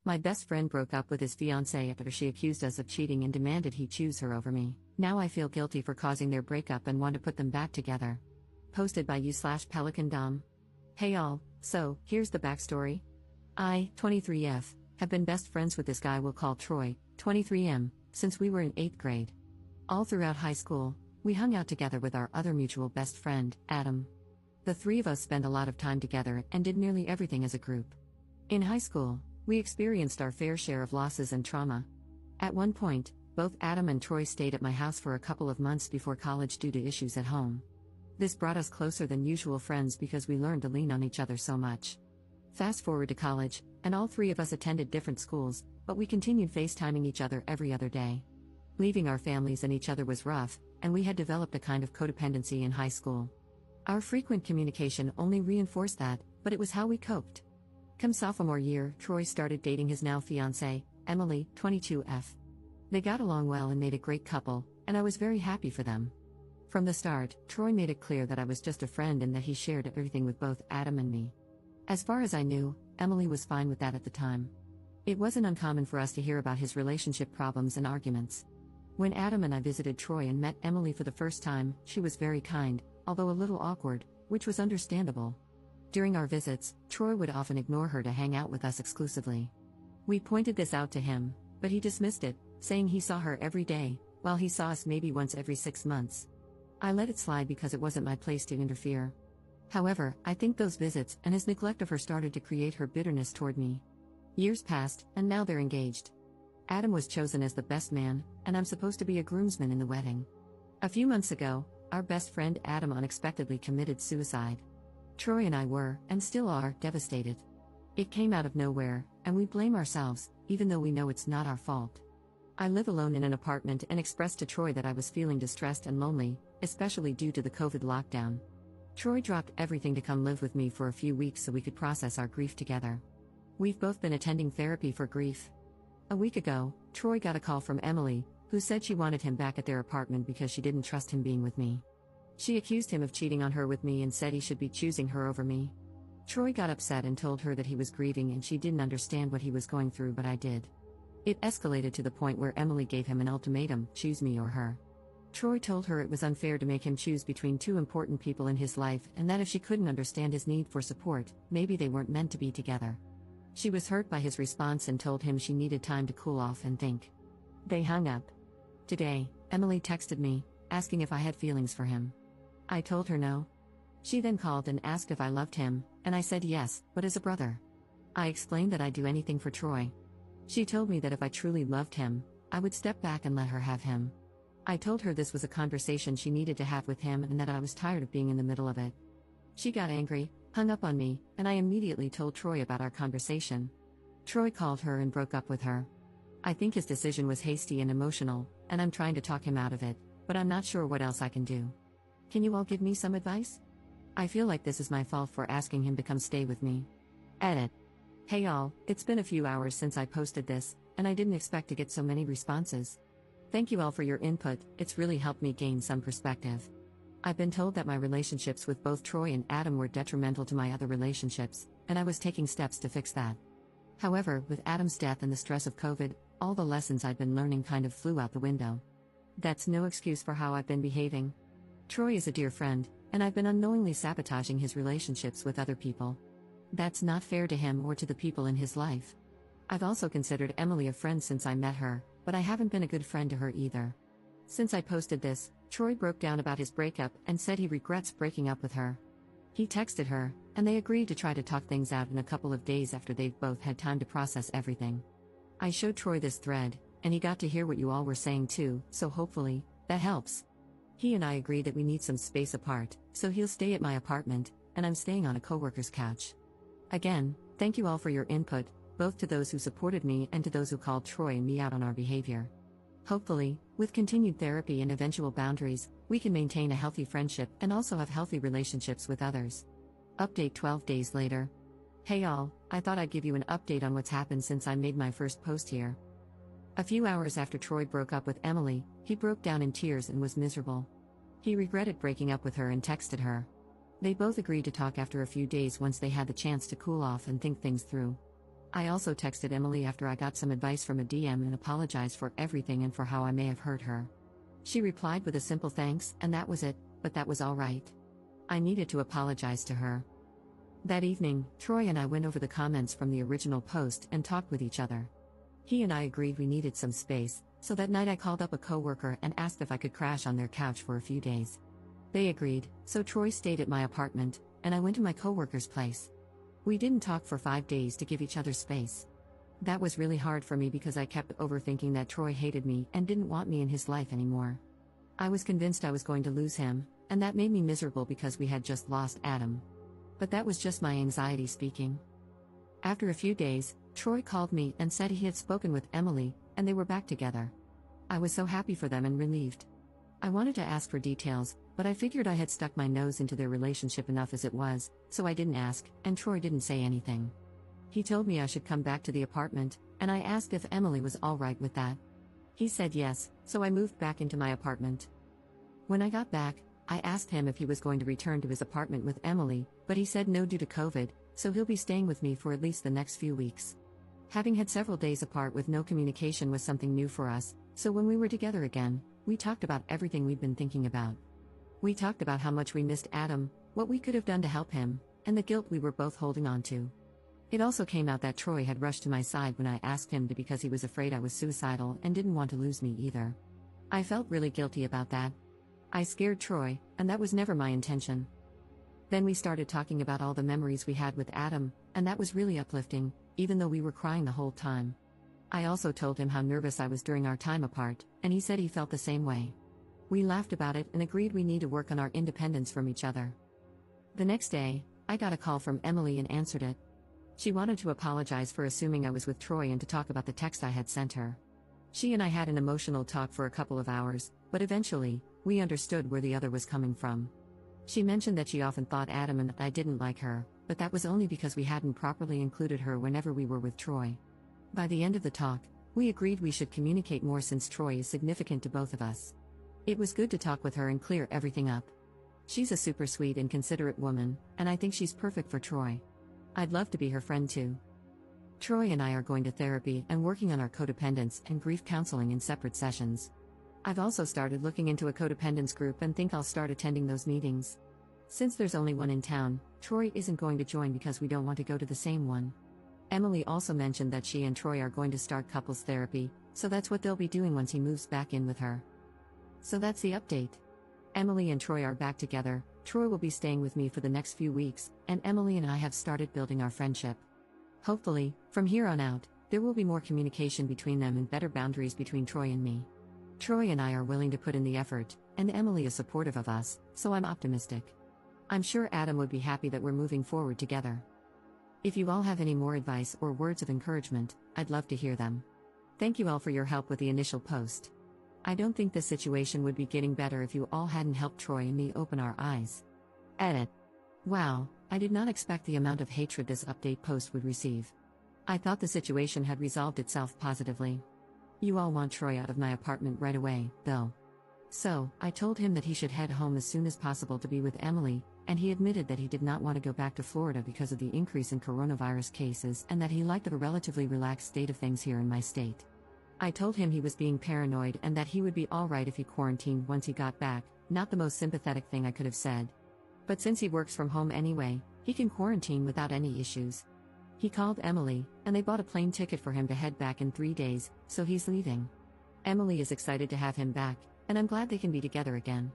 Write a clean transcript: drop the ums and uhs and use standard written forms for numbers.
My best friend broke up with his fiancée after she accused us of cheating and demanded he choose her over me. Now I feel guilty for causing their breakup and want to put them back together. Posted by you/Pelican Dom. Hey all, so, here's the backstory. I, 23F, have been best friends with this guy we'll call Troy, 23M, since we were in 8th grade. All throughout high school, we hung out together with our other mutual best friend, Adam. The three of us spent a lot of time together and did nearly everything as a group. In high school, we experienced our fair share of losses and trauma. At one point, both Adam and Troy stayed at my house for a couple of months before college due to issues at home. This brought us closer than usual friends because we learned to lean on each other so much. Fast forward to college, and all three of us attended different schools, but we continued FaceTiming each other every other day. Leaving our families and each other was rough, and we had developed a kind of codependency in high school. Our frequent communication only reinforced that, but it was how we coped. Come sophomore year, Troy started dating his now fiancée, Emily, 22F. They got along well and made a great couple, and I was very happy for them. From the start, Troy made it clear that I was just a friend and that he shared everything with both Adam and me. As far as I knew, Emily was fine with that at the time. It wasn't uncommon for us to hear about his relationship problems and arguments. When Adam and I visited Troy and met Emily for the first time, she was very kind, although a little awkward, which was understandable. During our visits, Troy would often ignore her to hang out with us exclusively. We pointed this out to him, but he dismissed it, saying he saw her every day, while he saw us maybe once every 6 months. I let it slide because it wasn't my place to interfere. However, I think those visits and his neglect of her started to create her bitterness toward me. Years passed, and now they're engaged. Adam was chosen as the best man, and I'm supposed to be a groomsman in the wedding. A few months ago, our best friend Adam unexpectedly committed suicide. Troy and I were, and still are, devastated. It came out of nowhere, and we blame ourselves, even though we know it's not our fault. I live alone in an apartment and expressed to Troy that I was feeling distressed and lonely, especially due to the COVID lockdown. Troy dropped everything to come live with me for a few weeks so we could process our grief together. We've both been attending therapy for grief. A week ago, Troy got a call from Emily, who said she wanted him back at their apartment because she didn't trust him being with me. She accused him of cheating on her with me and said he should be choosing her over me. Troy got upset and told her that he was grieving and she didn't understand what he was going through, but I did. It escalated to the point where Emily gave him an ultimatum: choose me or her. Troy told her it was unfair to make him choose between two important people in his life and that if she couldn't understand his need for support, maybe they weren't meant to be together. She was hurt by his response and told him she needed time to cool off and think. They hung up. Today, Emily texted me, asking if I had feelings for him. I told her no. She then called and asked if I loved him, and I said yes, but as a brother. I explained that I'd do anything for Troy. She told me that if I truly loved him, I would step back and let her have him. I told her this was a conversation she needed to have with him and that I was tired of being in the middle of it. She got angry, hung up on me, and I immediately told Troy about our conversation. Troy called her and broke up with her. I think his decision was hasty and emotional, and I'm trying to talk him out of it, but I'm not sure what else I can do. Can you all give me some advice? I feel like this is my fault for asking him to come stay with me. Edit. Hey all, it's been a few hours since I posted this, and I didn't expect to get so many responses. Thank you all for your input, it's really helped me gain some perspective. I've been told that my relationships with both Troy and Adam were detrimental to my other relationships, and I was taking steps to fix that. However, with Adam's death and the stress of COVID, all the lessons I'd been learning kind of flew out the window. That's no excuse for how I've been behaving. Troy is a dear friend, and I've been unknowingly sabotaging his relationships with other people. That's not fair to him or to the people in his life. I've also considered Emily a friend since I met her, but I haven't been a good friend to her either. Since I posted this, Troy broke down about his breakup and said he regrets breaking up with her. He texted her, and they agreed to try to talk things out in a couple of days after they've both had time to process everything. I showed Troy this thread, and he got to hear what you all were saying too, so hopefully, that helps. He and I agreed that we need some space apart, so he'll stay at my apartment, and I'm staying on a coworker's couch. Again, thank you all for your input, both to those who supported me and to those who called Troy and me out on our behavior. Hopefully, with continued therapy and eventual boundaries, we can maintain a healthy friendship and also have healthy relationships with others. Update 12 days later. Hey all, I thought I'd give you an update on what's happened since I made my first post here. A few hours after Troy broke up with Emily, he broke down in tears and was miserable. He regretted breaking up with her and texted her. They both agreed to talk after a few days once they had the chance to cool off and think things through. I also texted Emily after I got some advice from a DM and apologized for everything and for how I may have hurt her. She replied with a simple thanks, and that was it, but that was alright. I needed to apologize to her. That evening, Troy and I went over the comments from the original post and talked with each other. He and I agreed we needed some space, so that night I called up a coworker and asked if I could crash on their couch for a few days. They agreed, so Troy stayed at my apartment, and I went to my coworker's place. We didn't talk for 5 days to give each other space. That was really hard for me because I kept overthinking that Troy hated me and didn't want me in his life anymore. I was convinced I was going to lose him, and that made me miserable because we had just lost Adam. But that was just my anxiety speaking. After a few days, Troy called me and said he had spoken with Emily, and they were back together. I was so happy for them and relieved. I wanted to ask for details, but I figured I had stuck my nose into their relationship enough as it was, so I didn't ask, and Troy didn't say anything. He told me I should come back to the apartment, and I asked if Emily was alright with that. He said yes, so I moved back into my apartment. When I got back, I asked him if he was going to return to his apartment with Emily, but he said no due to COVID, so he'll be staying with me for at least the next few weeks. Having had several days apart with no communication was something new for us, so when we were together again, we talked about everything we'd been thinking about. We talked about how much we missed Adam, what we could have done to help him, and the guilt we were both holding on to. It also came out that Troy had rushed to my side when I asked him to because he was afraid I was suicidal and didn't want to lose me either. I felt really guilty about that. I scared Troy, and that was never my intention. Then we started talking about all the memories we had with Adam, and that was really uplifting, even though we were crying the whole time. I also told him how nervous I was during our time apart, and he said he felt the same way. We laughed about it and agreed we need to work on our independence from each other. The next day, I got a call from Emily and answered it. She wanted to apologize for assuming I was with Troy and to talk about the text I had sent her. She and I had an emotional talk for a couple of hours, but eventually, we understood where the other was coming from. She mentioned that she often thought Adam and I didn't like her, but that was only because we hadn't properly included her whenever we were with Troy. By the end of the talk, we agreed we should communicate more since Troy is significant to both of us. It was good to talk with her and clear everything up. She's a super sweet and considerate woman, and I think she's perfect for Troy. I'd love to be her friend too. Troy and I are going to therapy and working on our codependence and grief counseling in separate sessions. I've also started looking into a codependence group and think I'll start attending those meetings. Since there's only one in town, Troy isn't going to join because we don't want to go to the same one. Emily also mentioned that she and Troy are going to start couples therapy, so that's what they'll be doing once he moves back in with her. So that's the update. Emily and Troy are back together, Troy will be staying with me for the next few weeks, and Emily and I have started building our friendship. Hopefully, from here on out, there will be more communication between them and better boundaries between Troy and me. Troy and I are willing to put in the effort, and Emily is supportive of us, so I'm optimistic. I'm sure Adam would be happy that we're moving forward together. If you all have any more advice or words of encouragement, I'd love to hear them. Thank you all for your help with the initial post. I don't think the situation would be getting better if you all hadn't helped Troy and me open our eyes. Edit. Wow, I did not expect the amount of hatred this update post would receive. I thought the situation had resolved itself positively. You all want Troy out of my apartment right away, though. So, I told him that he should head home as soon as possible to be with Emily, and he admitted that he did not want to go back to Florida because of the increase in coronavirus cases and that he liked the relatively relaxed state of things here in my state. I told him he was being paranoid and that he would be alright if he quarantined once he got back, not the most sympathetic thing I could have said. But since he works from home anyway, he can quarantine without any issues. He called Emily, and they bought a plane ticket for him to head back in 3 days, so he's leaving. Emily is excited to have him back, and I'm glad they can be together again.